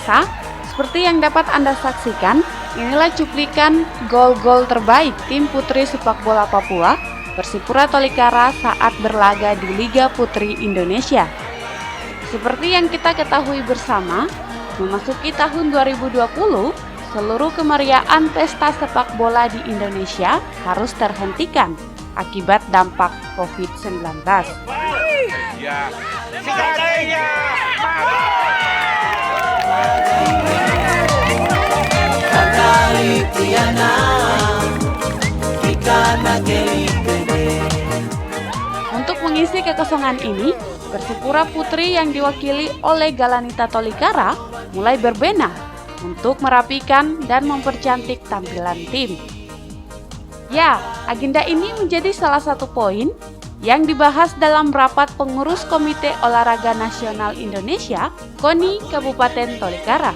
pemirsa, seperti yang dapat Anda saksikan, inilah cuplikan gol-gol terbaik tim putri sepak bola Papua Persipura Tolikara saat berlaga di Liga Putri Indonesia. Seperti yang kita ketahui bersama, memasuki tahun 2020, seluruh kemeriahan pesta sepak bola di Indonesia harus terhentikan akibat dampak COVID-19. Untuk mengisi kekosongan ini, Persipura Putri yang diwakili oleh Galanita Tolikara mulai berbenah untuk merapikan dan mempercantik tampilan tim. Ya, agenda ini menjadi salah satu poin yang dibahas dalam rapat pengurus Komite Olahraga Nasional Indonesia, KONI Kabupaten Tolikara.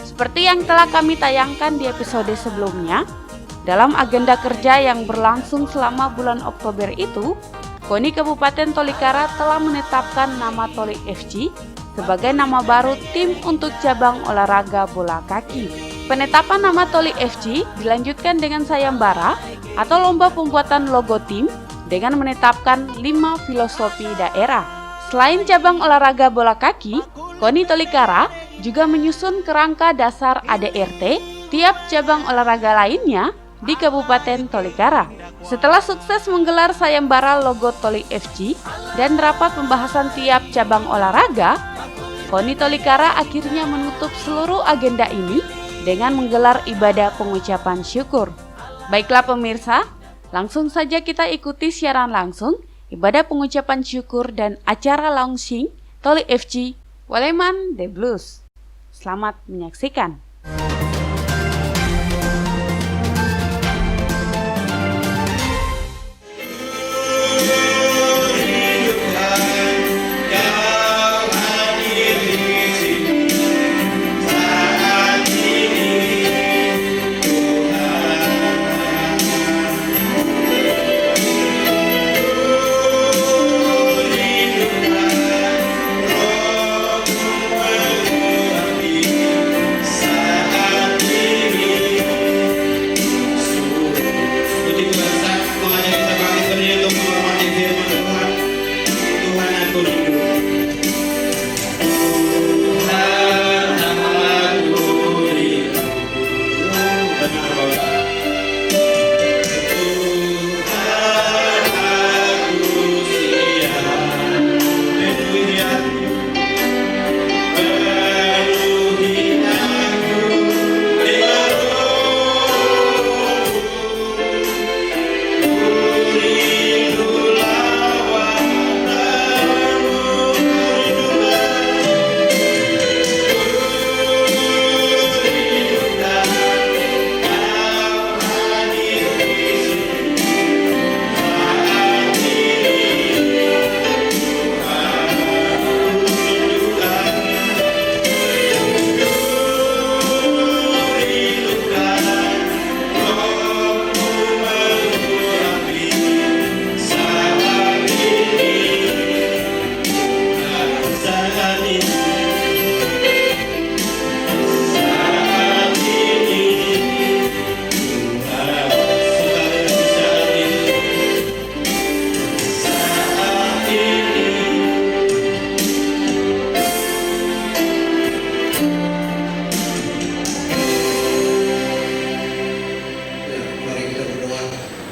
Seperti yang telah kami tayangkan di episode sebelumnya, dalam agenda kerja yang berlangsung selama bulan Oktober itu, KONI Kabupaten Tolikara telah menetapkan nama Toli FC sebagai nama baru tim untuk cabang olahraga bola kaki. Penetapan nama Toli FC dilanjutkan dengan sayembara atau lomba pembuatan logo tim dengan menetapkan 5 filosofi daerah. Selain cabang olahraga bola kaki, KONI Tolikara juga menyusun kerangka dasar ADRT tiap cabang olahraga lainnya di Kabupaten Tolikara. Setelah sukses menggelar sayembara logo Toli FC dan rapat pembahasan tiap cabang olahraga, KONI Tolikara akhirnya menutup seluruh agenda ini dengan menggelar ibadah pengucapan syukur. Baiklah pemirsa, langsung saja kita ikuti siaran langsung ibadah pengucapan syukur dan acara launching Toli FC Waleman The Blues. Selamat menyaksikan.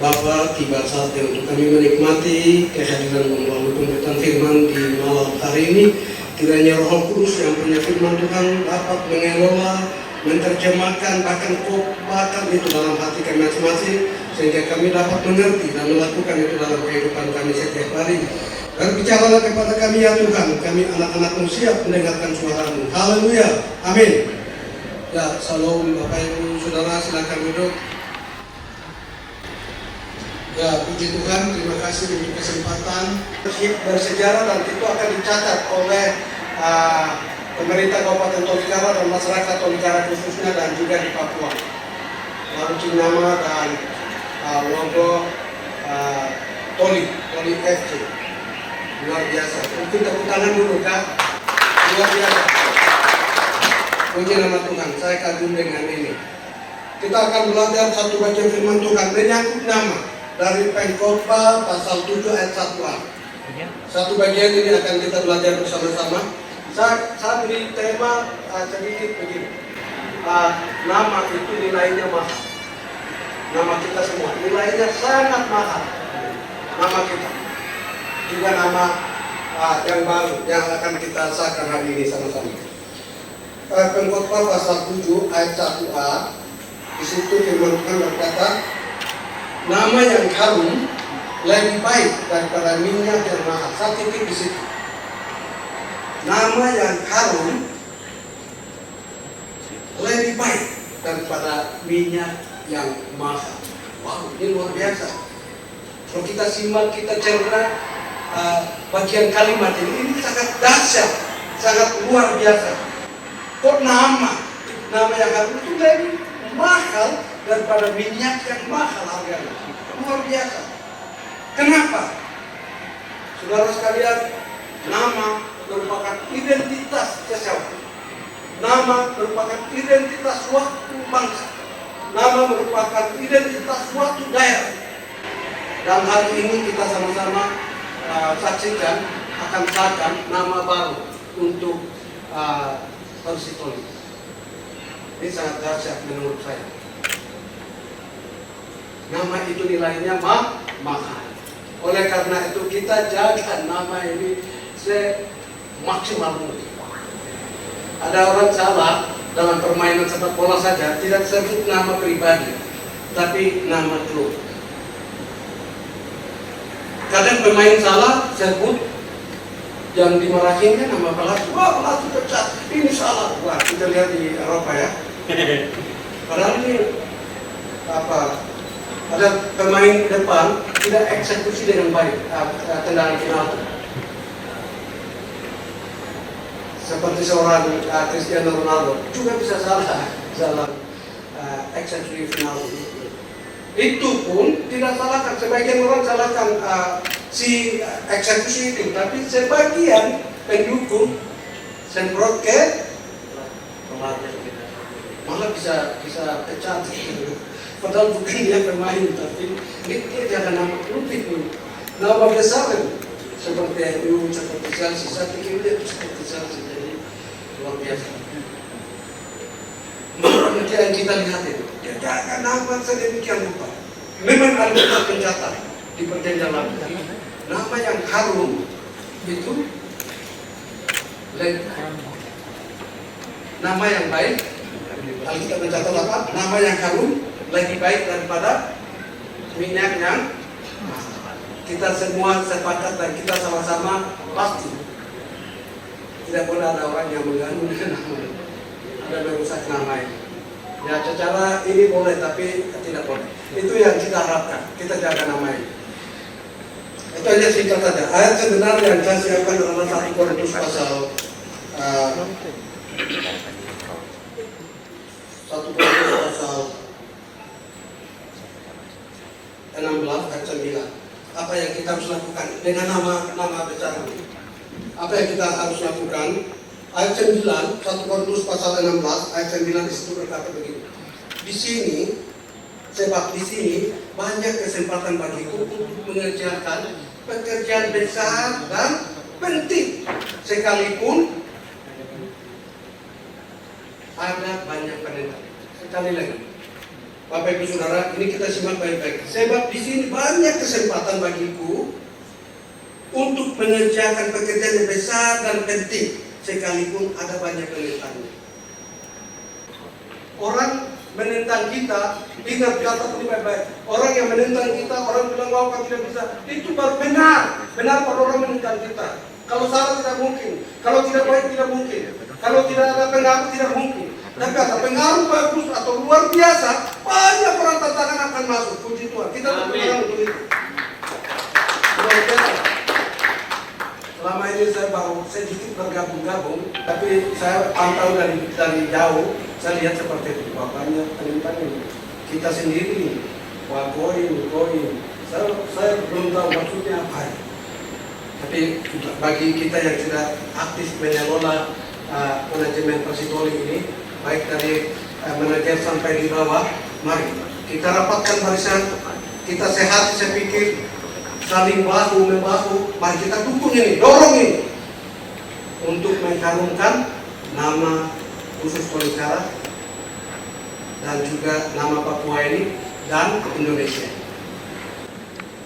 Bapak tiba saatnya untuk kami menikmati kehadiran melalui pemberitaan firman di malam hari ini. Kiranya Roh Kudus yang punya firman Tuhan dapat mengelola, menerjemahkan, bahkan kobarkan itu dalam hati kami masing-masing, sehingga kami dapat mengerti dan melakukan itu dalam kehidupan kami setiap hari. Berbicaralah kepada kami ya Tuhan, kami anak-anak-Mu siap mendengarkan suara-Mu. Haleluya, amin. Ya, salam Bapak Ibu Saudara, silakan duduk. Ya, puji Tuhan, terima kasih diberi kesempatan bersejarah dan itu akan dicatat oleh pemerintah Kabupaten Tolikara dan masyarakat Tolikara khususnya dan juga di Papua. Launching nama dan logo Toli FC. Luar biasa. Mungkin tepuk tangan dulu, Kak. Luar biasa. Puji nama Tuhan, saya kagum dengan ini. Kita akan belajar satu bagian firman Tuhan menyangkut nama dari Pengkhotbah pasal 7 ayat 1a. Satu bagian ini akan kita belajar bersama-sama. Saya beri tema sedikit begini. Nama itu nilainya mahal. Nama kita semua nilainya sangat mahal. Nama kita juga nama yang baru yang akan kita sahkan hari ini sama-sama. Pengkhotbah pasal 7 ayat 1a. Di situ firman Tuhan berkata, nama yang harum lebih baik daripada minyak yang mahal. Saya titik di situ. Nama yang harum lebih baik daripada minyak yang mahal. Wow, ini luar biasa. Kalau kita simak, kita cerna bagian kalimat ini sangat dahsyat, sangat luar biasa. Kok nama yang harum itu lebih mahal daripada minyak yang mahal harganya. Luar biasa. Kenapa? Saudara sekalian, nama merupakan identitas seseorang. Nama merupakan identitas suatu bangsa. Nama merupakan identitas suatu daerah. Dan hari ini kita sama-sama saksikan akan sahkan nama baru untuk Persitoli. Ini sangat dahsyat menurut saya. Nama itu nilainya mahal. Oleh karena itu kita jaga nama ini semaksimal mungkin. Ada orang salah dalam permainan sepak bola saja tidak sebut nama pribadi, tapi nama klub. Kadang pemain salah sebut yang dimarahinnya nama pelatih. Wah, pelatih pecat. Ini salah. Wah, kita lihat di Eropa ya. Padahal ini ada pemain depan tidak eksekusi dengan baik tendangan penalti. Seperti seorang Cristiano Ronaldo juga bisa salah eksekusi penalti. Itu pun tidak salahkan. Sebagian orang salahkan si eksekusi itu, tapi sebagian pendukung semprot ke malah bisa pecat gitu. Padahal bukan dia pemain, tapi dia jangan nama klub itu, nama besar seperti MU, seperti Chelsea. Saya pikir dia seperti Chelsea, jadi luar biasa. Menurut yang kita lihat itu, dia jangan nama sedemikian rupa. Memang Alkitab mencatat di perjanjian lama, nama yang harum itu nama yang baik. Alkitab mencatat apa? Nama yang harum lebih baik daripada minyak yang mahal. Kita semua sepakat dan kita sama-sama pasti tidak boleh ada orang yang mengganggu nama, ada merusak nama ini. Ya secara ini boleh tapi tidak boleh. Itu yang kita harapkan. Kita jaga nama ini. Itu aja singkat saja. Ayat sebenarnya yang saya siapkan adalah 1 Korintus pasal 1 Korintus pasal 16 ayat 9. Apa yang kita harus lakukan dengan nama besar ini? Apa yang kita harus lakukan? Ayat 9, 1 Korintus pasal 16 ayat 9 di situ berkata begini. Di sini, sebab di sini banyak kesempatan bagiku untuk mengerjakan pekerjaan besar dan penting, sekalipun ada banyak penentang. Sekali lagi, Bapak Ibu Saudara, ini kita simak baik-baik. Sebab di sini banyak kesempatan bagiku untuk mengerjakan pekerjaan yang besar dan penting, sekalipun ada banyak penentangnya. Orang menentang kita, ingat kata ini baik-baik. Orang yang menentang kita, orang bilang wah kau tidak bisa, itu baru benar kalau orang menentang kita. Kalau salah tidak mungkin, kalau tidak baik tidak mungkin, kalau tidak ada pengaruh tidak mungkin. Dan kata pengaruh bagus atau luar biasa, banyak orang tantangan akan masuk. Puji Tuhan, kita berpegang untuk itu. Luar biasa. Selama ini saya baru sedikit bergabung-gabung, tapi saya pantau dari jauh, saya lihat seperti itu. Bapaknya penentang kita sendiri, wah koin. Saya belum tahu maksudnya apa. Tapi bagi kita yang sudah aktif mengelola manajemen Persitoli ini, baik dari manajer sampai di bawah. Mari kita rapatkan barisan, kita sehat, saya pikir saling bahu membahu. Mari kita dukung ini, dorong ini untuk mengharumkan nama khusus Tolikara dan juga nama Papua ini dan Indonesia.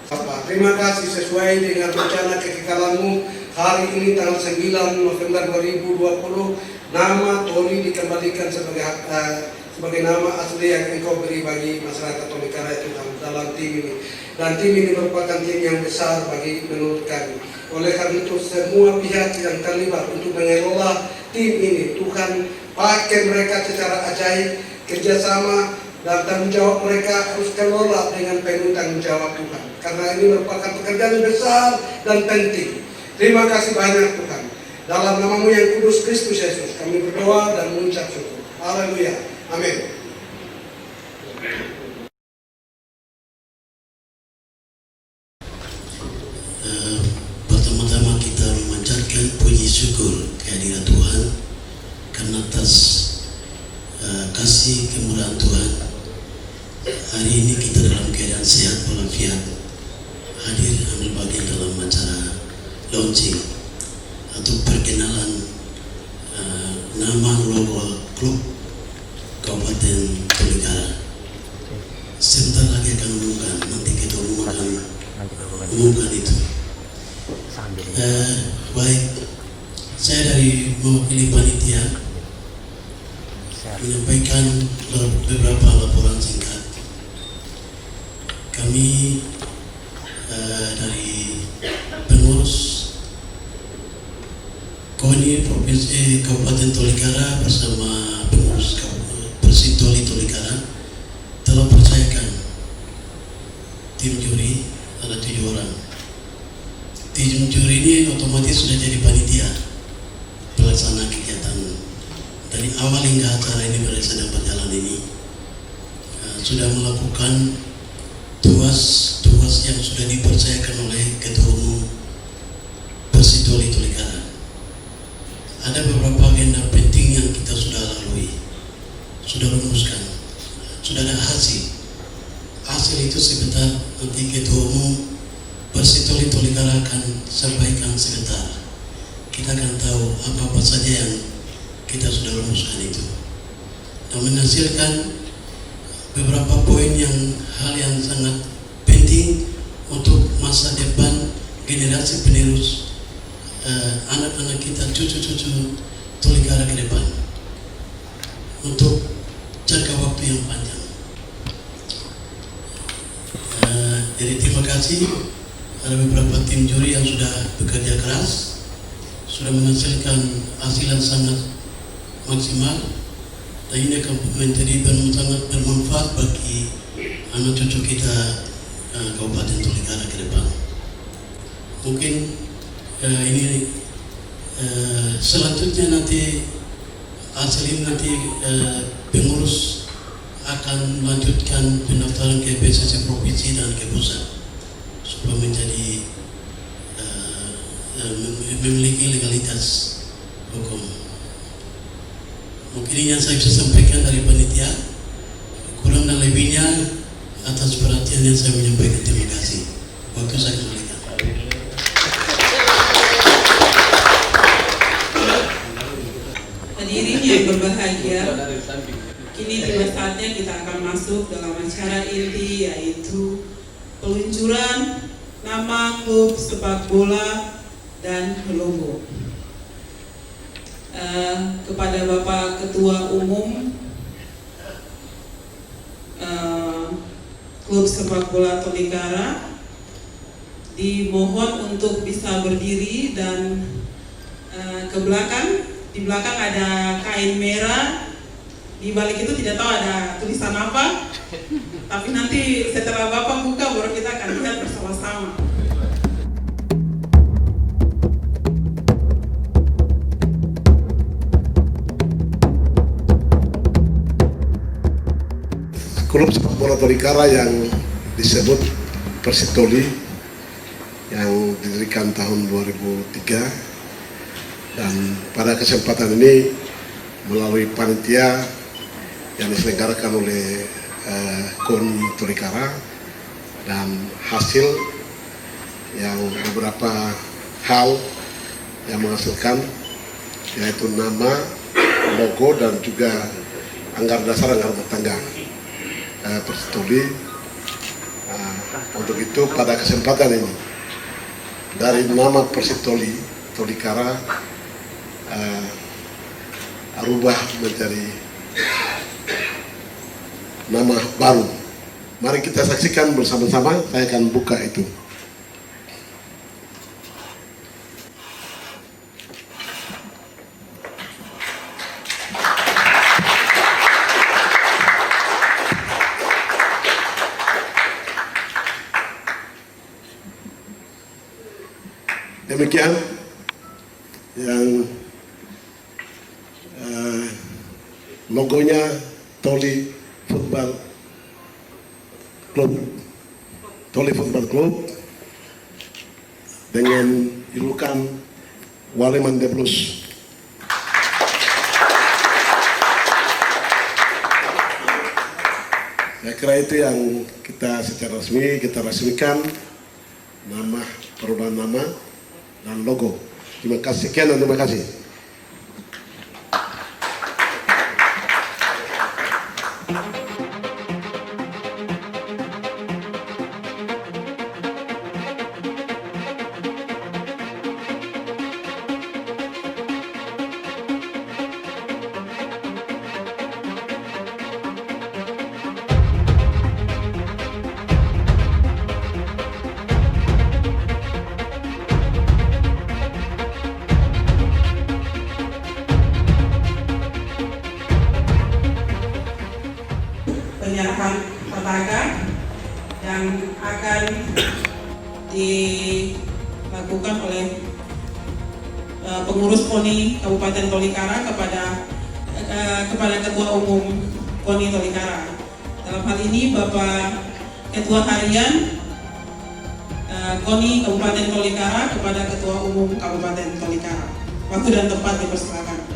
Bapak, terima kasih sesuai dengan rencana kekekalanmu hari ini tanggal 9 November 2020 nama Toli dikembalikan sebagai nama asli yang engkau beri bagi masyarakat Tolikara itu dalam tim ini. Dan tim ini merupakan tim yang besar bagi menurut kami. Oleh karena itu semua pihak yang terlibat untuk mengelola tim ini, Tuhan pakai mereka secara ajaib, kerjasama dan tanggung jawab mereka harus kelola dengan penuh tanggung jawab Tuhan. Karena ini merupakan pekerjaan besar dan penting. Terima kasih banyak Tuhan. Dalam namamu yang kudus Kristus Yesus kami berdoa dan mengucap syukur. Haleluya. Amin. Pertama-tama kita memanjatkan puji syukur kehadiran Tuhan karena atas kasih kemurahan Tuhan. Hari ini kita dalam keadaan sehat walafiat hadir ambil bagian dalam acara launching atau perkenalan nama logo klub Kabupaten Tolikara. Sebentar lagi akan umumkan, nanti kita umumkan itu. Baik, saya dari mewakili panitia menyampaikan beberapa laporan singkat. Kami dari pengurus KONI Provinsi Kabupaten Tolikara bersama pengurus Persitoli Tolikara telah percayakan tim juri ada 7 orang. Tim juri ini otomatis sudah jadi panitia pelaksana kegiatan dari awal hingga acara ini sedang berjalan ini. Sudah melakukan tugas yang sudah dipercayakan oleh Ketua Umum Persitoli Tolikara. Ada beberapa agenda penting yang kita sudah lalui, sudah rumuskan, sudah ada hasil. Hasil itu sebentar nanti Ketua Umum Persitoli Tolikara akan sampaikan sebentar. Kita akan tahu apa saja yang kita sudah rumuskan itu. Dan menghasilkan beberapa poin hal yang sangat penting untuk masa depan generasi penerus anak-anak kita, cucu-cucu Tolikara ke depan untuk jangka waktu yang panjang. Jadi terima kasih, ada beberapa tim juri yang sudah bekerja keras, sudah menghasilkan hasil yang sangat maksimal, dan ini akan menjadi sangat bermanfaat bagi anak cucu kita Kabupaten Tolikara ke depan. Mungkin ini selanjutnya nanti hasil ini nanti pengurus akan melanjutkan pendaftaran ke PSSI Provinsi dan ke pusat supaya menjadi memiliki legalitas hukum. Mungkin ini yang saya bisa sampaikan dari panitia. Kurang dan lebihnya atas perhatian yang saya menyampaikan. Terima kasih. Waktu saya kembalikan. Hadirin yang berbahagia, kini tiba saatnya kita akan masuk dalam acara inti, yaitu peluncuran nama klub sepak bola dan logo. Kepada Bapak Ketua Umum klub sepak bola Tolikara, dimohon untuk bisa berdiri dan ke belakang. Di belakang ada kain merah, di balik itu tidak tahu ada tulisan apa, tapi nanti setelah Bapak buka baru kita akan lihat bersama-sama. Klub sepak bola Tolikara yang disebut Persitoli yang didirikan tahun 2003. Dan pada kesempatan ini melalui panitia yang diselenggarakan oleh KONI Tolikara, dan hasil yang beberapa hal yang menghasilkan, yaitu nama, logo, dan juga anggaran dasar, anggaran rumah tangga Persitoli. Untuk itu pada kesempatan ini, dari nama Persitoli Tolikara rubah menjadi nama baru. Mari kita saksikan bersama-sama. Saya akan buka itu. Demikian yang logonya Toli Football Club, Toli Football Club dengan julukan Waleman The Blues. Saya kira itu yang kita secara resmi kita resmikan, nama, perubahan nama dan logo. Terima kasih, sekian dan terima kasih. Penyerahan petakan yang akan dilakukan oleh pengurus KONI Kabupaten Tolikara kepada Ketua Umum KONI Tolikara. Dalam hal ini Bapak Ketua Harian KONI Kabupaten Tolikara kepada Ketua Umum Kabupaten Tolikara. Waktu dan tempat dipersilakan.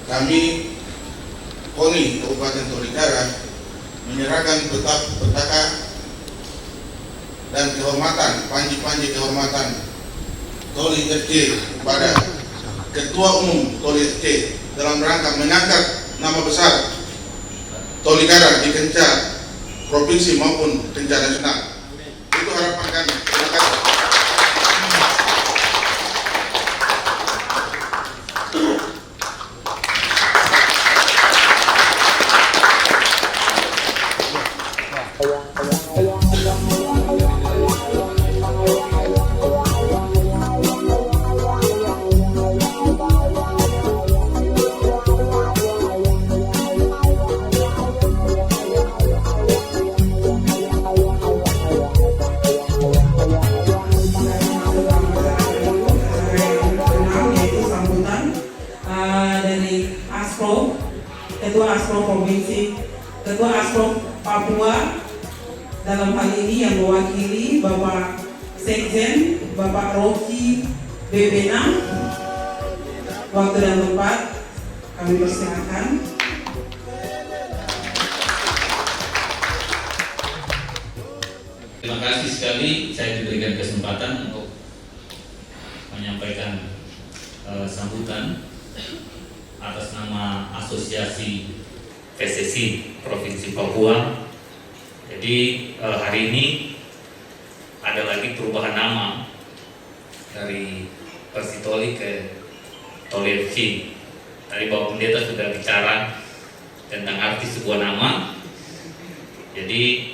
Kami KONI Kabupaten Tolikara menyerahkan petaka dan kehormatan, panji-panji kehormatan Toli FC kepada Ketua Umum Toli FC dalam rangka mengangkat nama besar Tolikara di kancah provinsi maupun kancah nasional. Itu harapan kami. Terima kasih. Ketua Aspro Provinsi, Ketua Aspro Papua, dalam hal ini yang mewakili Bapak Sekjen, Bapak Rocky Bebena. Waktu dan tempat kami persilakan. Terima kasih sekali saya diberikan kesempatan untuk menyampaikan sambutan atas nama Asosiasi PSSI Provinsi Papua. Jadi hari ini ada lagi perubahan nama dari Persitoli ke Toli FC. Tadi Bapak Pendeta sudah bicara tentang arti sebuah nama. Jadi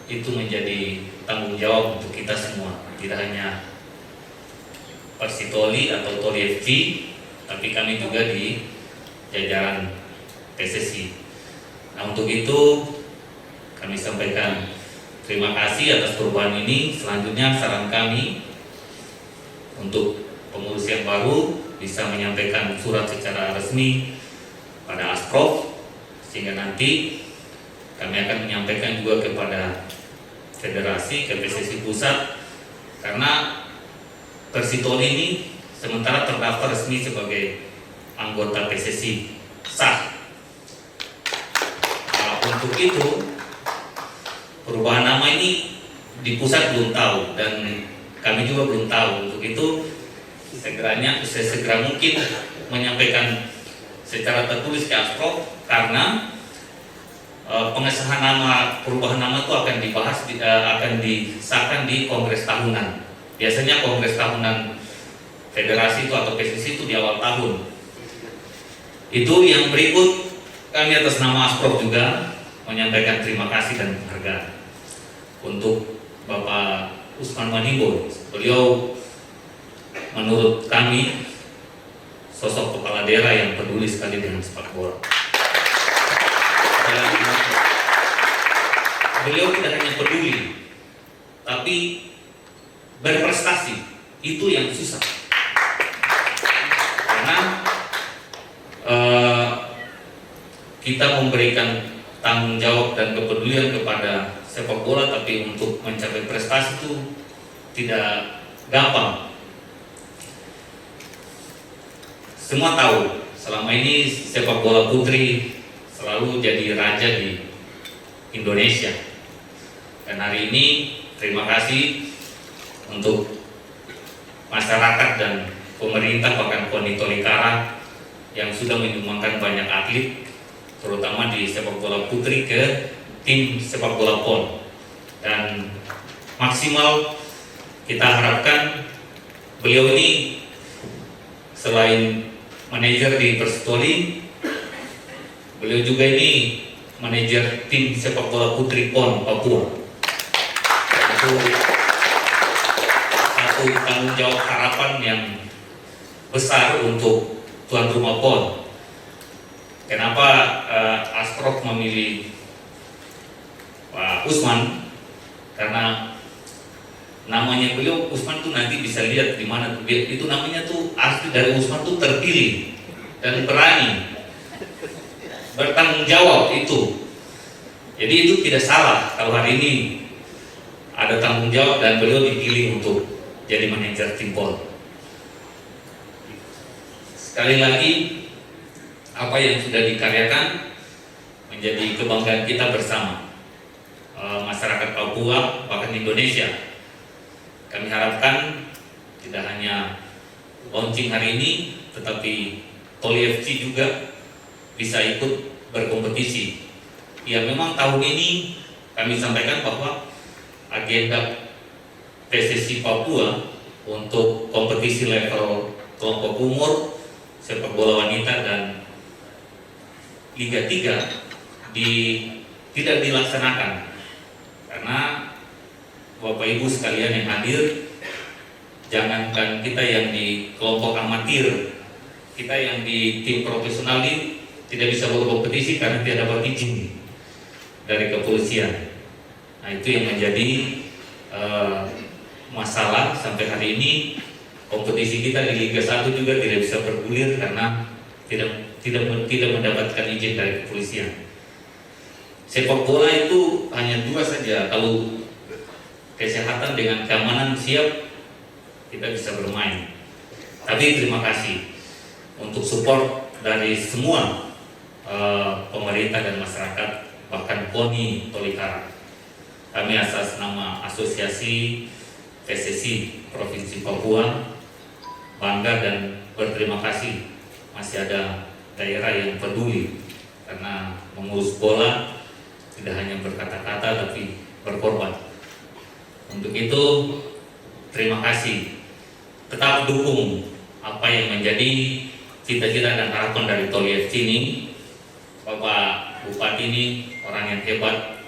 itu menjadi tanggung jawab untuk kita semua, tidak hanya Persitoli atau Toli FC, tapi kami juga di jajaran PSSI. Nah, untuk itu kami sampaikan terima kasih atas perubahan ini. Selanjutnya saran kami untuk pengurus yang baru bisa menyampaikan surat secara resmi pada Asprof, sehingga nanti kami akan menyampaikan juga kepada Federasi, ke PSSI Pusat, karena Persitoli ini sementara terdaftar resmi sebagai anggota PSSI sah. Nah, untuk itu perubahan nama ini di pusat belum tahu dan kami juga belum tahu. Untuk itu segera mungkin menyampaikan secara tertulis ke Asprof, karena pengesahan nama, perubahan nama itu akan dibahas akan disahkan di kongres tahunan. Biasanya kongres tahunan federasi itu atau PSSI itu di awal tahun. Itu yang berikut, kami atas nama Asprof juga menyampaikan terima kasih dan penghargaan untuk Bapak Usman Manimbo. Beliau menurut kami sosok kepala daerah yang peduli sekali dengan sepak bola. Dan beliau tidak hanya peduli, tapi berprestasi. Itu yang susah. Karena kita memberikan tanggung jawab dan kepedulian kepada sepak bola, tapi untuk mencapai prestasi itu tidak gampang. Semua tahu selama ini sepak bola putri selalu jadi raja di Indonesia. Dan hari ini terima kasih untuk masyarakat dan pemerintah, bahkan KONI Tolikara yang sudah menyumbangkan banyak atlet, terutama di sepak bola putri, ke tim sepak bola PON. Dan maksimal kita harapkan beliau ini selain manajer di Persitoli, beliau juga ini manajer tim sepak bola putri PON Papua. Itu satu tanggung jawab harapan yang besar untuk tuan rumah PON. Kenapa Asprof memilih Pak Usman? Karena namanya beliau Usman tuh nanti bisa lihat di mana tuh, itu namanya tuh asli dari Usman tuh terpilih dan berani bertanggung jawab itu. Jadi itu tidak salah kalau hari ini ada tanggung jawab dan beliau dipilih untuk jadi manajer tim PON. Sekali lagi, apa yang sudah dikaryakan menjadi kebanggaan kita bersama, masyarakat Papua bahkan Indonesia. Kami harapkan tidak hanya launching hari ini, tetapi Toli FC juga bisa ikut berkompetisi. Ya, memang tahun ini kami sampaikan bahwa agenda PSSI Papua untuk kompetisi level kelompok umur sepak bola wanita dan Liga 3 tidak dilaksanakan karena Bapak Ibu sekalian yang hadir, jangankan kita yang di kelompok amatir, kita yang di tim profesional ini tidak bisa berkompetisi karena tidak dapat izin dari kepolisian. Nah, itu yang menjadi masalah sampai hari ini. Kompetisi kita di Liga 1 juga tidak bisa bergulir karena tidak mendapatkan izin dari kepolisian. Sepak bola itu hanya dua saja, kalau kesehatan dengan keamanan siap, kita bisa bermain. Tapi terima kasih untuk support dari semua pemerintah dan masyarakat, bahkan KONI Tolikara. Kami atas nama Asosiasi PSSI Provinsi Papua bangga dan berterima kasih masih ada daerah yang peduli, karena mengurus bola tidak hanya berkata-kata tapi berkorban. Untuk itu terima kasih, tetap dukung apa yang menjadi cita-cita dan harapan dari Toli FC ini. Bapak Bupati ini orang yang hebat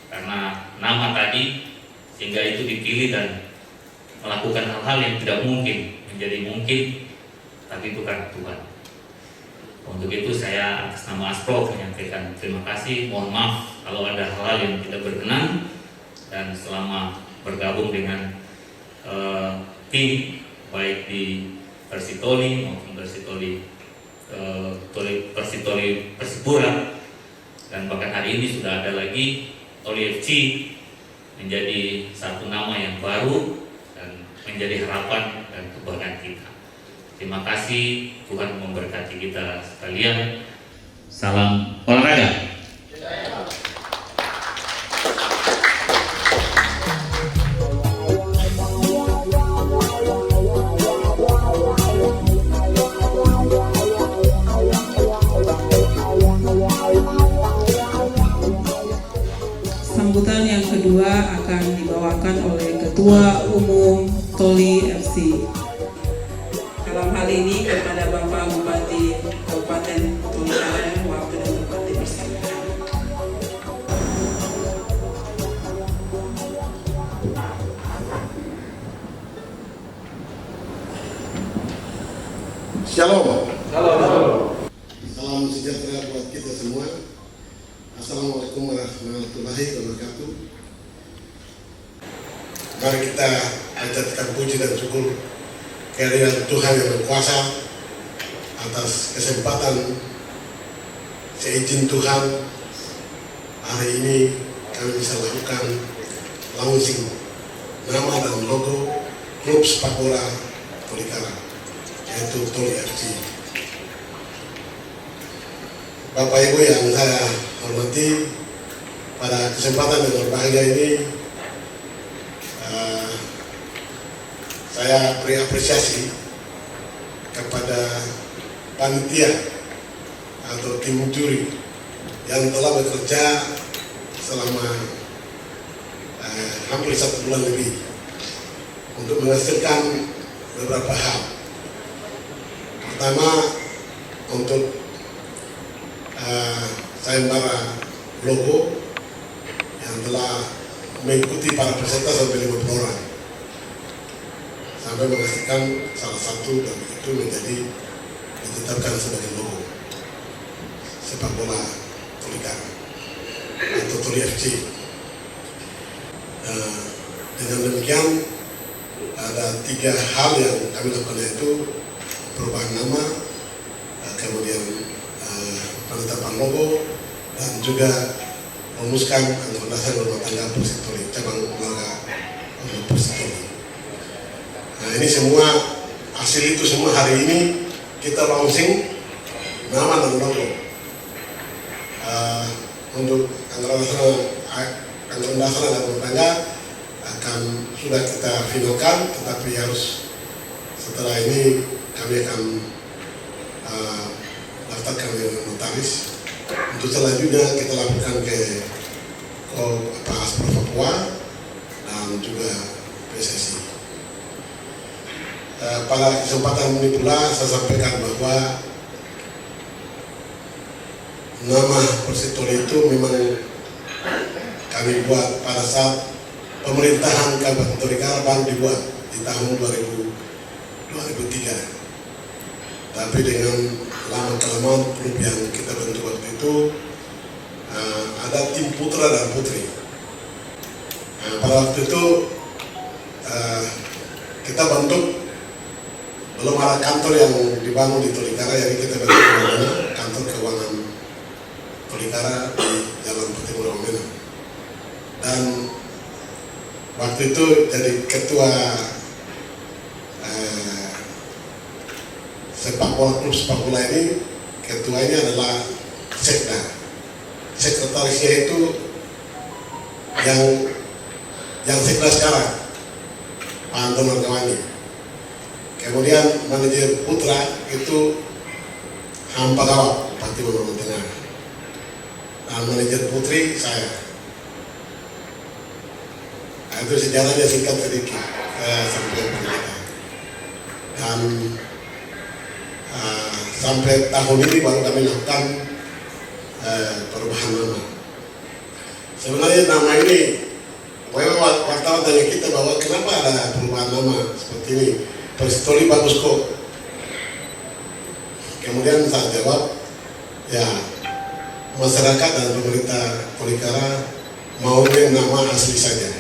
karena nama tadi, sehingga itu dipilih dan melakukan hal-hal yang tidak mungkin menjadi mungkin, tapi itu karena Tuhan. Untuk itu saya atas nama Asprof menyampaikan terima kasih. Mohon maaf kalau ada hal-hal yang tidak berkenan, dan selama bergabung dengan tim baik di Persitoli maupun Persitoli Persipura, dan bahkan hari ini sudah ada lagi Toli FC menjadi satu nama yang baru dan menjadi harapan dan kebanggaan kita. Terima kasih, Tuhan memberkati kita sekalian. Salam olahraga. Sambutan yang kedua akan dibawakan oleh Ketua Umum Toli FC. Dalam hal ini kepada Bapak Bupati Kabupaten Tolikara, waktu dan tempat dipersilakan. Shalom. Salam sejahtera buat kita semua. Assalamualaikum warahmatullahi wabarakatuh. Mari kita panjatkan puji dan syukur kehadiran Tuhan yang berkuasa atas kesempatan seizin Tuhan hari ini kami bisa lakukan launching nama dan logo klub sepak bola Tolikara, yaitu Toli FC. Bapak Ibu yang saya hormati, pada kesempatan yang berbahagia ini saya beri apresiasi kepada panitia atau tim juri yang telah bekerja selama hampir 1 bulan lebih untuk menghasilkan beberapa hal. Pertama, untuk sayembara logo yang telah mengikuti para peserta sampai 50 orang, sampai menghasilkan salah satu dan itu menjadi ditetapkan sebagai logo sepak bola Tolikara atau Toli FC. Dengan demikian ada 3 hal yang kami lakukan, yaitu perubahan nama, kemudian penetapan logo, dan juga merumuskan anggaran dasar rumah tangga Persitoli, cabang olahraga Persitoli. Nah, ini semua hasil itu semua hari ini kita launching nama dan logo. Untuk anggaran dasar dan rumah tangga akan sudah kita finalkan, tetapi harus setelah ini kami akan daftarkan ke notaris. Untuk selanjutnya kita lakukan ke Asprov Papua dan juga PSSI. Pada kesempatan ini pula saya sampaikan bahwa nama Persitoli itu memang kami buat pada saat pemerintahan Kabupaten Tolikara baru dibuat di tahun 2003. Tapi dengan lama-kelamaan klub yang kita bentuk waktu itu ada tim putra dan putri. Pada waktu itu kita bentuk, belum ada kantor yang dibangun di Tolikara, jadi kita bentuk kantor keuangan Tolikara di Jalan Petimur Wamena. Dan waktu itu jadi ketua sepak bola, klub sepak bola ini, ketuanya adalah Sekda. Sekretarisnya itu yang Sekda sekarang, Pak Anton Margawani. Kemudian manajer putra itu Hampa Gawat, Bupati Maluku Tengah. Dan manajer putri saya. Nah, itu sejarahnya singkat sedikit, sampai pendidikan. Dan sampai tahun ini baru kami lakukan perubahan nama. Sebenarnya nama ini, wartawan tanya kita bahwa kenapa ada perubahan nama seperti ini. Persitoli bagus kok. Kemudian saya jawab, ya masyarakat dan pemerintah Tolikara maunya nama asli saja.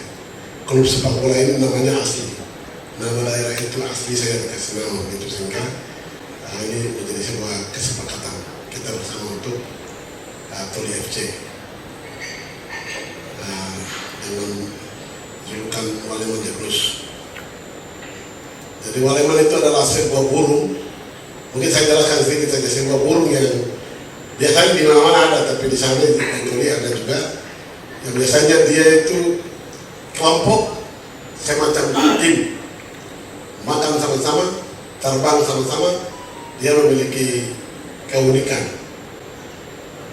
Klub sepak bola ini namanya asli. nama daerah itu asli saya dikasih nama begitu, sehingga ini menjadi sebuah kesepakatan kita bersama untuk Toli FC dengan julukan Waleman Jebrus. Jadi Waleman itu adalah sebuah burung. Mungkin saya jelaskan sedikit saja, sebuah burung yang biasanya di mana-mana ada, tapi di sana di Toli ada juga. Yang biasanya dia itu kelompok semacam tim, makan sama-sama, terbang sama-sama. Dia memiliki keunikan.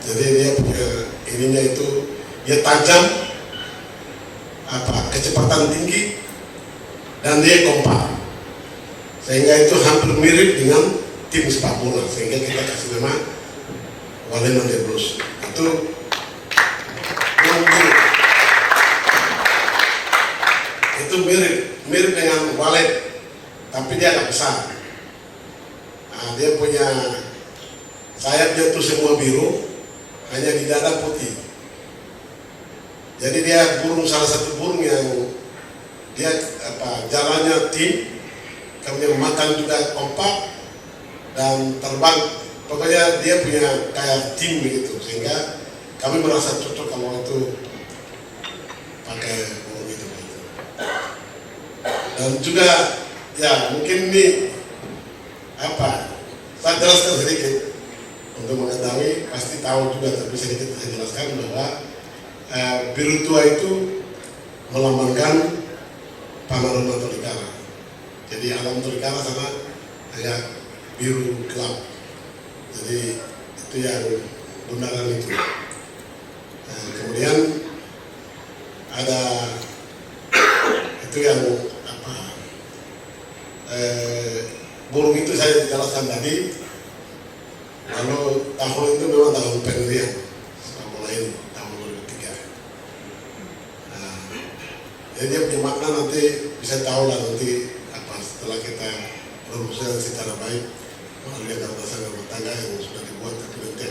Jadi dia punya ininya itu, dia tajam, kecepatan tinggi, dan dia kompak. Sehingga itu hampir mirip dengan tim sepak bola, sehingga kita kasih nama Waleman Jebrus. Itu mirip dengan walet, tapi dia agak besar. Dia punya sayapnya itu semua biru, hanya di dada putih. Jadi dia salah satu burung yang dia jalannya tim, kemudian makan juga kompak dan terbang. Pokoknya dia punya kayak tim begitu, sehingga kami merasa cocok kalau itu pakai burung itu. Dan juga ya mungkin ini saya jelaskan sedikit untuk mengetahui, pasti tahu juga, tapi sedikit saya jelaskan bahwa biru tua itu melambangkan panorama Tolikara. Jadi alam Tolikara sana agak biru gelap. Jadi itu yang bundaran itu. Kemudian ada itu yang burung itu saya jelaskan tadi. Lalu tahun itu memang tahun pendirian sepak bola ini, tahun 2003. Jadi dia punya makna, nanti bisa tahu lah nanti setelah kita rumuskan secara baik melalui dasar rumah tangga yang sudah dibuat, tapi nanti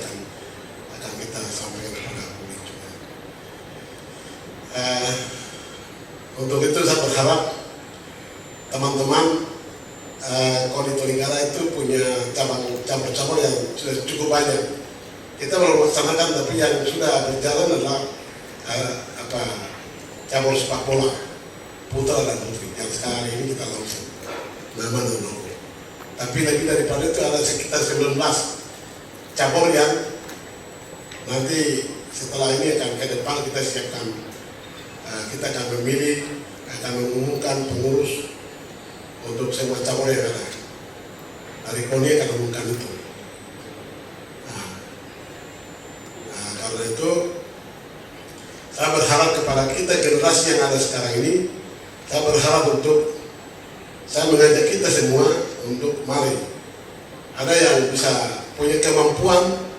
akan kita sampaikan kepada publik juga. Untuk itu saya berharap teman-teman Koni Tolikara itu punya cabang-cabang yang sudah cukup banyak. Kita belum melaksanakan, tapi yang sudah berjalan adalah cabang sepak bola putra dan putri yang sekarang ini kita langsung nama dan logo. Tapi lebih daripada itu ada sekitar 19 cabang yang nanti setelah ini akan ke depan kita siapkan. Kita akan memilih, akan mengumumkan pengurus untuk semua cabang yang ada. Dari KONI akan mengumumkan itu. Karena itu saya berharap kepada kita generasi yang ada sekarang ini, saya berharap saya mengajak kita semua untuk mari. Ada yang bisa punya kemampuan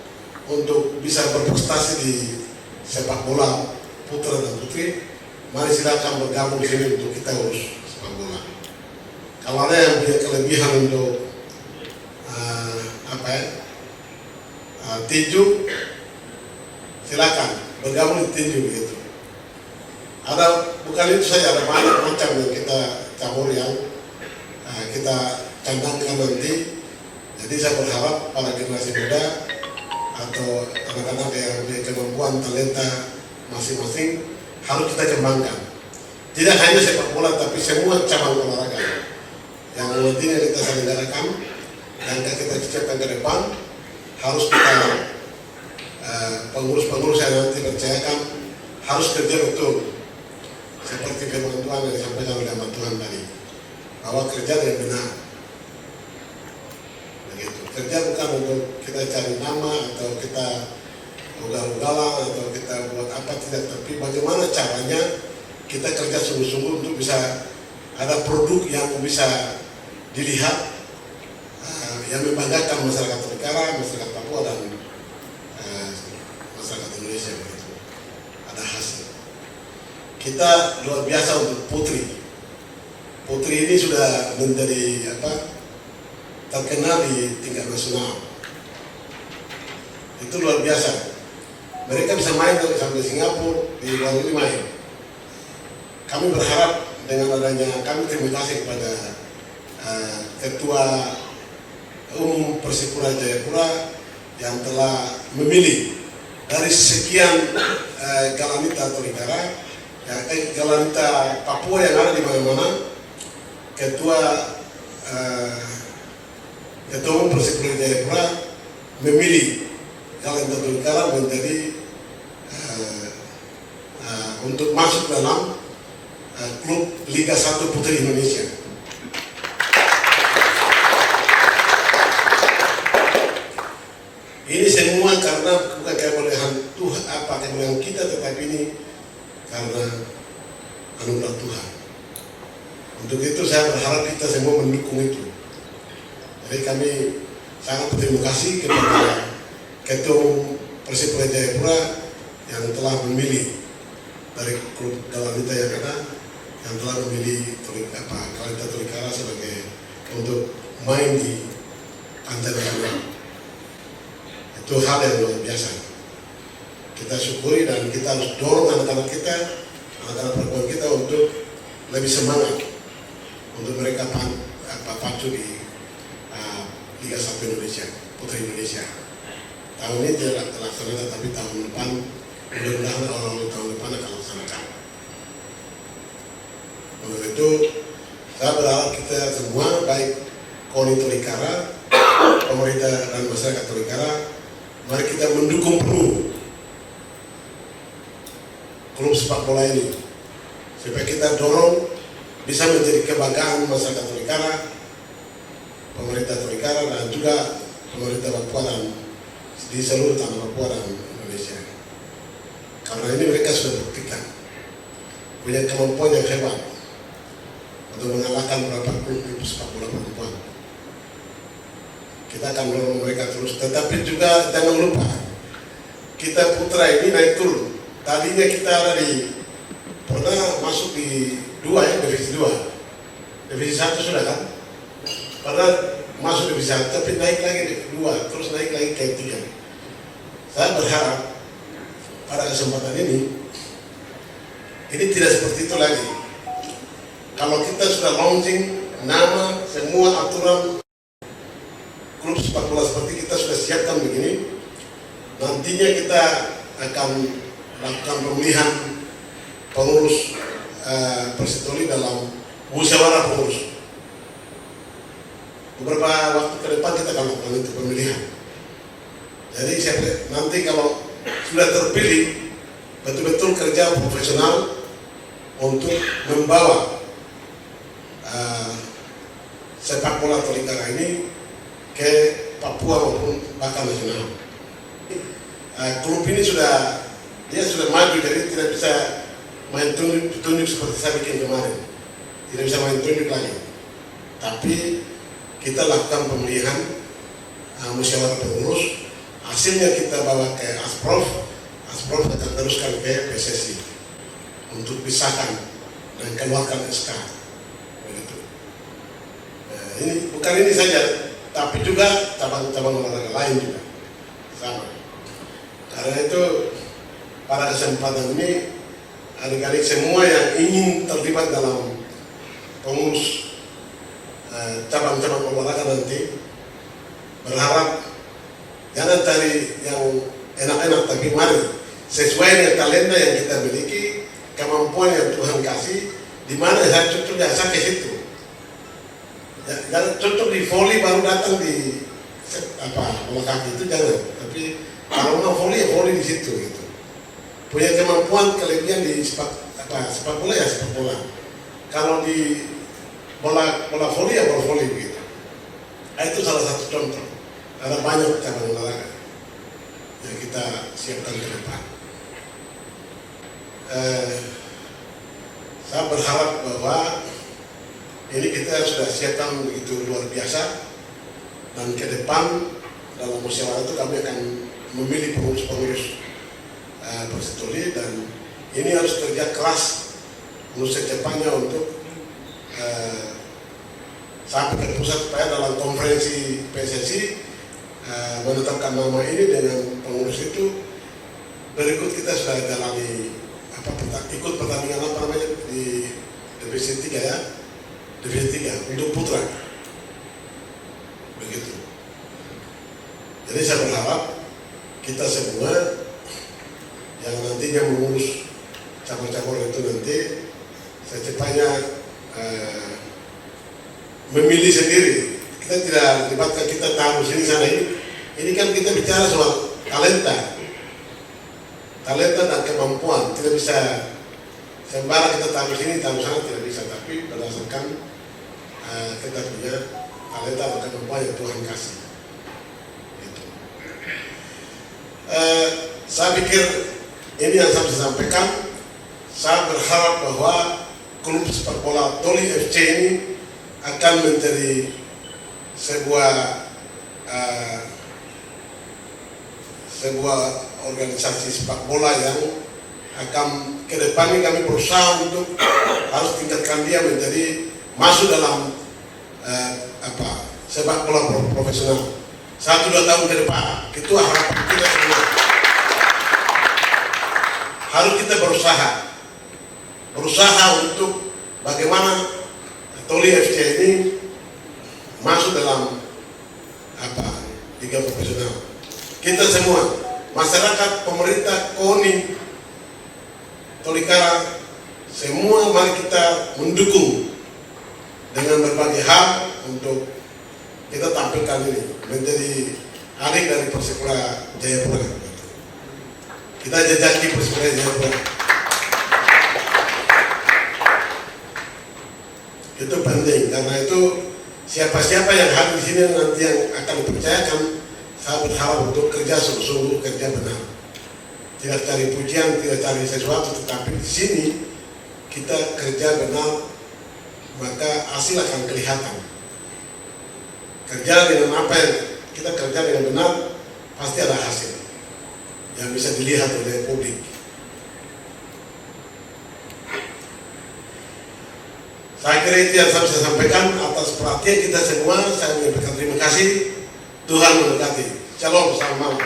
untuk bisa berprestasi di sepak bola putra dan putri, mari silakan bergabung di sini untuk kita urus sepak bola. Kalau ada yang punya kelebihan untuk tinju, silakan bergabung di tinju begitu. Ada bukan itu saja, ada banyak macam yang kita cabur yang kita canangkan nanti. Jadi saya berharap para generasi muda atau anak-anak yang punya kemampuan talenta masing-masing harus kita kembangkan. Tidak hanya sepak bola, tapi semua cabang olahraga yang nantinya kita selenggarakan dan kita ciptakan ke depan, harus kita pengurus-pengurus yang nanti percayakan harus kerja betul seperti firman Tuhan yang disampaikan oleh Mbak Tuhan tadi, bahwa kerja dengan benar. Begitu. Kerja bukan untuk kita cari nama atau kita ugal-ugalan atau kita buat apa, tidak, tapi bagaimana caranya kita kerja sungguh-sungguh untuk bisa ada produk yang bisa dilihat, yang membanggakan masyarakat Tolikara, masyarakat Papua, dan masyarakat Indonesia. Begitu. Ada hasil. Kita luar biasa untuk putri. Putri ini sudah menjadi terkenal di tingkat nasional. Itu luar biasa. Mereka bisa main sampai Singapura, di luar negeri main. Kami berharap dengan adanya kami terima kasih kepada Ketua Umum Persipura Jayapura yang telah memilih dari sekian Galanita Tolikara, Galanita Papua yang ada di mana-mana, Ketua Umum Persipura Jayapura memilih Galanita Tolikara menjadi untuk masuk dalam klub Liga 1 Putri Indonesia. Ini semua karena bukan kebolehan Tuhan, kebolehan kita, tetapi ini karena anugerah Tuhan. Untuk itu saya berharap kita semua mendukung itu. Jadi kami sangat berterima kasih kepada Ketua Umum Persipura Jayapura yang telah memilih dari klub Galanita yang ada, yang telah memilih Galanita Tolikara sebagai untuk main di kancah nasional. Itu hal yang luar biasa. Kita syukuri dan kita harus dorong anak-anak kita, anak-anak perempuan kita untuk lebih semangat, untuk mereka pacu di Liga 1 Indonesia, Putri Indonesia. Tahun ini tidak terlaksana, tapi tahun depan mudah-mudahan orang tahun depan akan laksanakan. Untuk itu saya berharap kita semua, baik KONI Tolikara, pemerintah dan masyarakat Tolikara, mari kita mendukung penuh klub sepak bola ini supaya kita dorong bisa menjadi kebanggaan masyarakat Tolikara, pemerintah Tolikara, dan juga pemerintah Papua dan di seluruh tanah Papua dan Indonesia. Karena ini mereka sudah buktikan punya kemampuan yang hebat untuk mengalahkan beberapa klub sepak bola perempuan. Kita akan dorong mereka terus, tetapi juga jangan lupa kita putra ini naik turun. Tadinya kita ada pernah masuk di divisi 2, divisi 1 sudah kan? Pernah masuk divisi 1, tapi naik lagi di 2, terus naik lagi ke 3. Saya berharap pada kesempatan ini tidak seperti itu lagi. Kalau kita sudah launching nama, semua aturan klub sepak bola seperti kita sudah siapkan begini, nantinya kita akan lakukan pemilihan pengurus Persitoli dalam musyawarah pengurus. Beberapa waktu ke depan kita akan lakukan itu pemilihan. Jadi nanti kalau sudah terpilih, betul-betul kerja profesional untuk membawa sepak bola Tolikara ini ke Papua maupun bahkan nasional. Klub ini sudah maju, jadi tidak bisa main tunjuk seperti saya bikin kemarin. Tidak bisa main tunjuk lagi. Tapi kita lakukan pemilihan musyawarah pengurus, hasilnya kita bawa ke Asprof akan teruskan ke PSSI untuk pisahkan dan keluarkan SK. Begitu. Ini bukan ini saja, tapi juga cabang-cabang olahraga lain juga sama. Karena itu pada kesempatan ini adik-adik semua yang ingin terlibat dalam pengurus cabang-cabang olahraga nanti, berharap jangan cari yang enak-enak, tapi mari sesuai dengan talenta yang kita miliki, kemampuan yang Tuhan kasih, di mana saya cocok saya ke situ. Jangan cocok di voli baru datang di bola kaki itu jangan, tapi kalau mau voli ya voli di situ gitu. Punya kemampuan kelebihan di sepak bola ya sepak bola. Kalau di bola voli ya bola voli begitu. Itu salah satu contoh. Ada banyak cabang olahraga yang kita siapkan ke depan. Saya berharap bahwa ini kita sudah siapkan begitu luar biasa, dan ke depan dalam musyawarah itu kami akan memilih pengurus-pengurus Persitoli, dan ini harus kerja keras untuk secepatnya untuk sampai ke pusat supaya dalam konferensi PSSI menetapkan nama ini dengan pengurus itu. Berikut kita sudah jalani ikut pertandingan di divisi 3 ya, divisi 3 untuk putra. Begitu. Jadi saya berharap kita semua yang nantinya mengurus cabur-cabur itu nanti secepatnya memilih sendiri. Kita tidak libatkan, kita taruh sini sana ini. Ini kan kita bicara soal talenta dan kemampuan. Tidak bisa sembarang kita taruh sini, taruh sana, tidak bisa. Tapi berdasarkan kita punya talenta dan kemampuan yang Tuhan kasih. Gitu. Saya pikir ini yang saya bisa sampaikan. Saya berharap bahwa klub sepak bola Toli FC ini akan menjadi sebuah organisasi sepak bola yang akan ke depan ini kami berusaha untuk harus tingkatkan dia menjadi masuk dalam sepak bola profesional 1-2 tahun ke depan. Itu harapan kita semua. Harus kita berusaha untuk bagaimana Toli FC ini masuk dalam liga profesional. Kita semua, masyarakat, pemerintah, KONI, Tolikara, semua mari kita mendukung dengan berbagai hal untuk kita tampilkan ini menjadi adik dari Persipura Jayapura. Kita jajaki Persipura Jayapura. Itu penting, karena itu siapa-siapa yang hadir di sini nanti yang akan dipercayakan, saya berharap untuk kerja sungguh-sungguh, kerja benar. Tidak cari pujian, tidak cari sesuatu, tetapi di sini kita kerja benar, maka hasil akan kelihatan. Kerja dengan apa yang kita kerja dengan benar, pasti ada hasil yang bisa dilihat oleh publik. Saya kira itu yang saya bisa sampaikan. Atas perhatian kita semua, saya menyampaikan terima kasih. Tuhan memberkati. Shalom, selamat malam.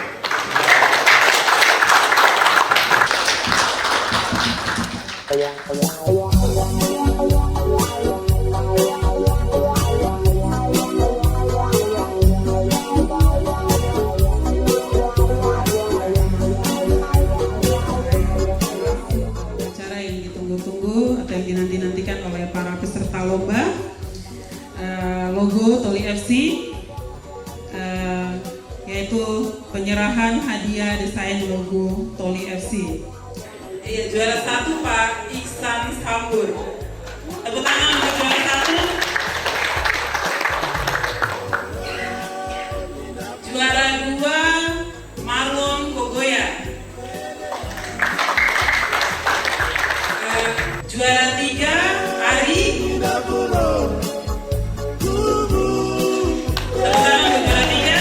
Acara yang ditunggu-tunggu atau yang dinanti-nantikan oleh para peserta lomba, logo Toli FC, yaitu penyerahan hadiah desain logo Toli FC. Juara 1 Pak Iksan Sambur. Tepuk tangan untuk juara 1. Juara 2 Marlon Kogoya. Juara 3 Ari. Tepuk tangan untuk juara 3.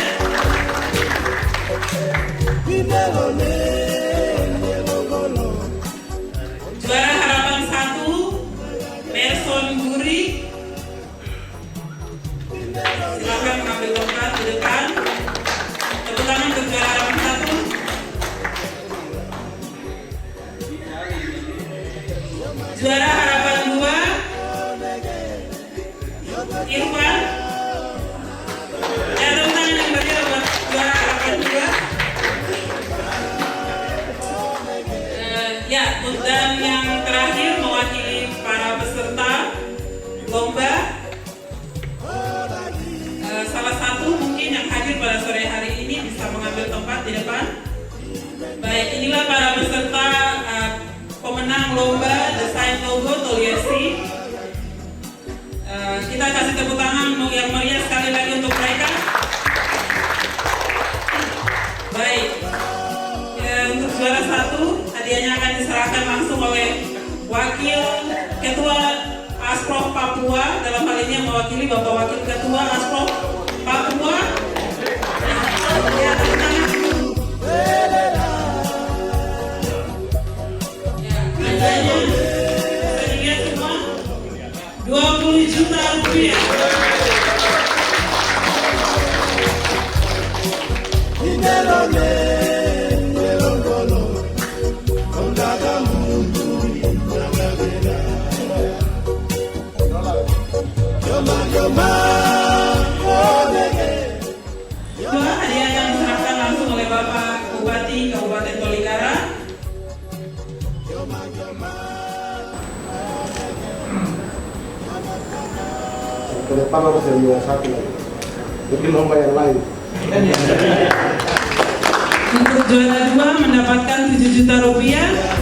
Juara harapan 1 Merson Guri. Silakan mengambil tempat di depan. Tepuk tangan untuk juara harapan 1. Juara harapan 2 Irfan. Tepuk tangan yang berdiri buat juara harapan 2. Dan yang terakhir mewakili para peserta lomba, salah satu mungkin yang hadir pada sore hari ini bisa mengambil tempat di depan. Baik, inilah para peserta pemenang lomba desain logo Toli FC. Kita kasih tepuk tangan yang meriah sekali lagi untuk mereka. Baik, untuk juara 1 hadiahnya akan diserahkan langsung oleh Wakil Ketua Asprof Papua, dalam hal ini yang mewakili Bapak Wakil Ketua Asprof Papua. Ya, tepuk tangan. Ya, hadiahnya sedikit semua 20 juta rupiah. Dua hadiah yang diserahkan langsung oleh Bapak Bupati Kabupaten Tolikara. Ke depan harus yang juara satu lagi. Mungkin lomba yang lain. Untuk juara 2 mendapatkan 7 juta rupiah.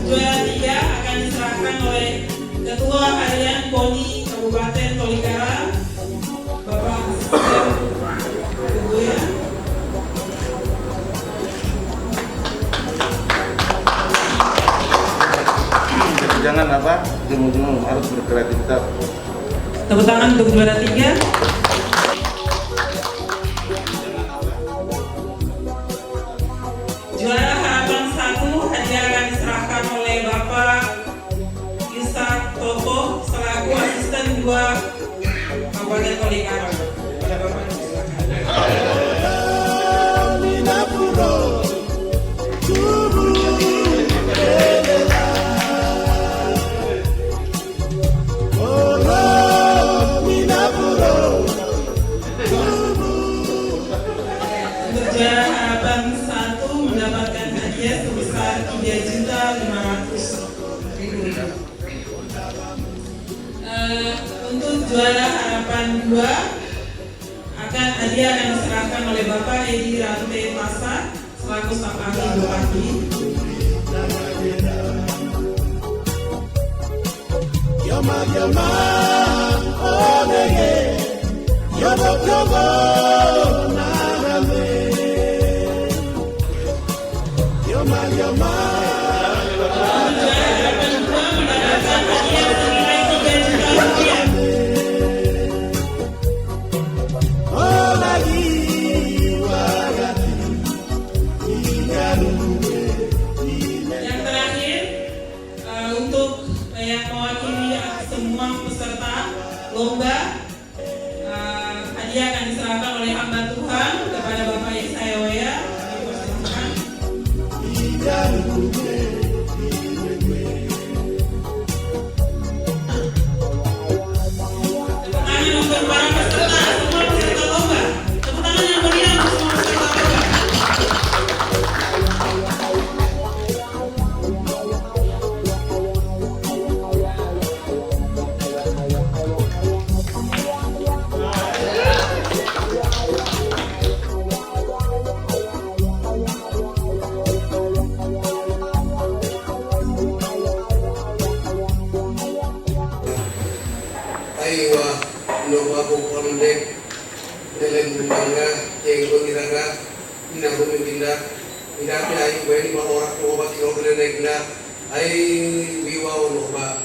Juara 3 akan diserahkan oleh Ketua Harian KONI Kabupaten Tolikara, Bapak Asisten Ketua. Jangan jenguk-jenguk, harus berkreativitas. Tepuk tangan untuk juara 3. Juara harapan 1 hadiah akan diserahkan oleh Bapak Ishak Toto selaku asisten 2 Kabupaten Tolikara. Pada Bapak silakan. Untuk juara harapan 1 mendapatkan hadiah sebesar 3.500.000. Untuk juara harapan 2 hadiah akan diserahkan oleh Bapak Edi Rante Pasa selaku staf ahli Bupati. Yang terakhir, untuk yang mewakili semua peserta lomba, hadiah akan diserahkan oleh hamba Tuhan kepada Bapak Yesaya Waya. Tepuk tangan untuk para peserta, semua peserta lomba. Tepuk tangan yang meriah untuk semua peserta lomba. Aiwa no babu pamdek nelen bumanga jenggo iraga ina rumi binda ina pi ai weni ma ora ko ba ki ogre negna ai wiwa no ba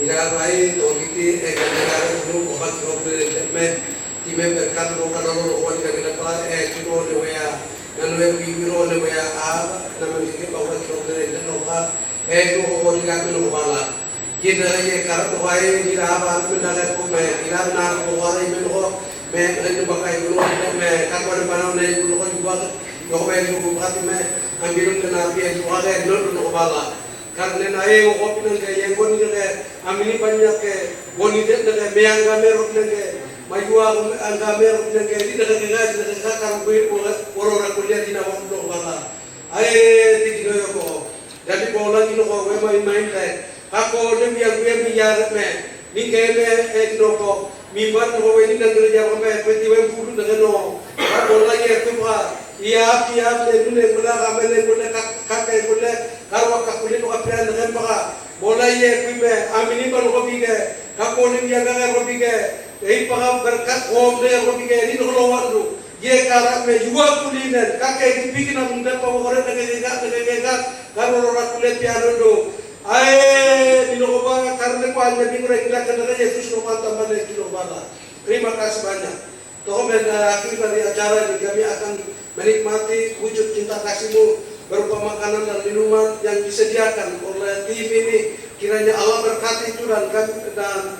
ina ai to giti e gandara no ko ba ki ogre me ti me berkat no kana no ko ni gandara pa e ki no le wea nanu e wi ro le wea a na me ki ba ki ogre no ba e no ko ni ga no ba la kita ye karatu wae kita apa mendalam kume kita benar kuare menho me itu bakai dulu me kapan panau naik dulu kan buat doa itu buat me ambilun kena biar jualan dulu no bala karena naik kopi nengke yang boni nengke amini banyak ke boni dek nengke meangga meruk nengke majua angga meruk nengke di nengke ngaji nengke kakak gue orang kuliah di nawang no bala aye tiga yo jadi bola ini kok gue main kayak ako dem yang gue biar me ni kene noko mi ban ko we ni nangre jaw me peti we bulu dengan no ako lagi itu pa iya le dune bula ka me le bula ka bula karwa ka kulit ko apran dengan pa bola ye ku me amini ban ko bige ako dem yang ga ko bige ei pa berkat om de ko bige ni no lawan ye kara me jual kuliner kakek dibikin munda pa ko re ga karo ra kulit piano do Ay, diloba karena kuanya bingung kita karena Yesus nomor tambah dari kilobala. Terima kasih banyak. Toh akhir dari acara ini kami akan menikmati wujud cinta kasih-Mu berupa makanan dan minuman yang disediakan oleh tim ini. Kiranya Allah berkati itu dan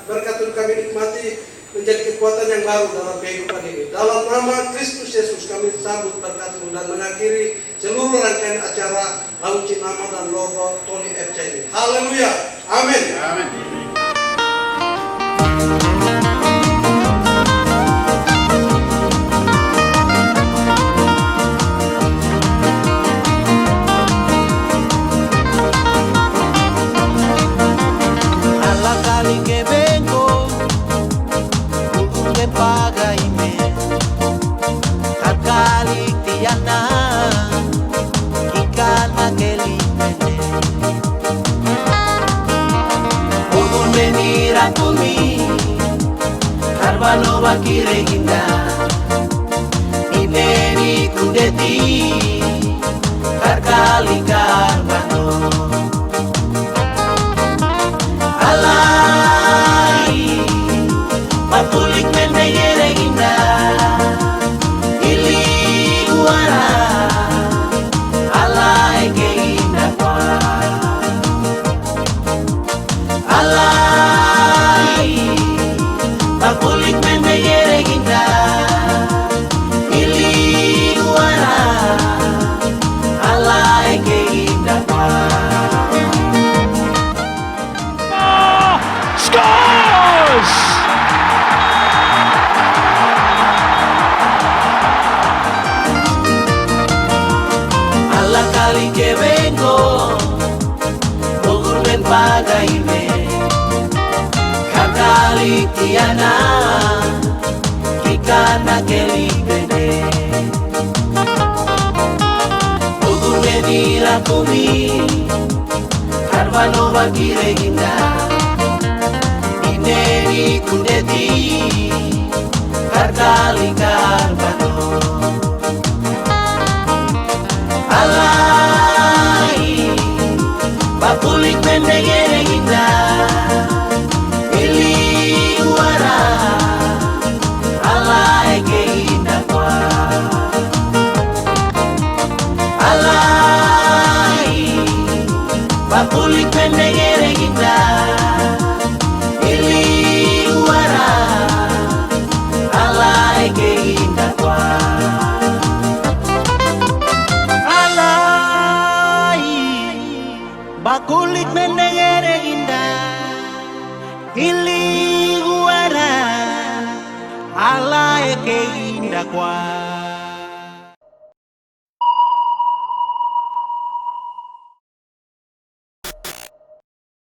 berkat itu kami nikmati menjadi kekuatan yang baru dalam kehidupan ini. Dalam nama Kristus Yesus kami sambut berkat-Mu dan mengakhiri seluruh rangkaian acara launching nama dan logo Toli FC ini. Haleluya, amin. Amin. Alla kali que vengo, me paga y me kali tiana, kikana que limene. Por venir a conmigo, Carvalho va kireginda, y neni kudeti, kali Carvalho. Alai, papulik menegere ginda, ili guara, alai ke ginda kwa. Alai, papulik menegere ginda, ili guara, alai ke ginda kwa. Scores! Alla kali que vengo, Bogor ben pagaime, kakali tiana, kikana kelibene. Bogor venira kumi, Carvalho va kireginda. Neni kudeti, kali Carvalho. Alai, papulik menegere ginda, ili guara, alai ke ginda kwa. Alai, papulik menegere ginda, bakulik menegere ginda, ili guara, ala eke ginda kwa.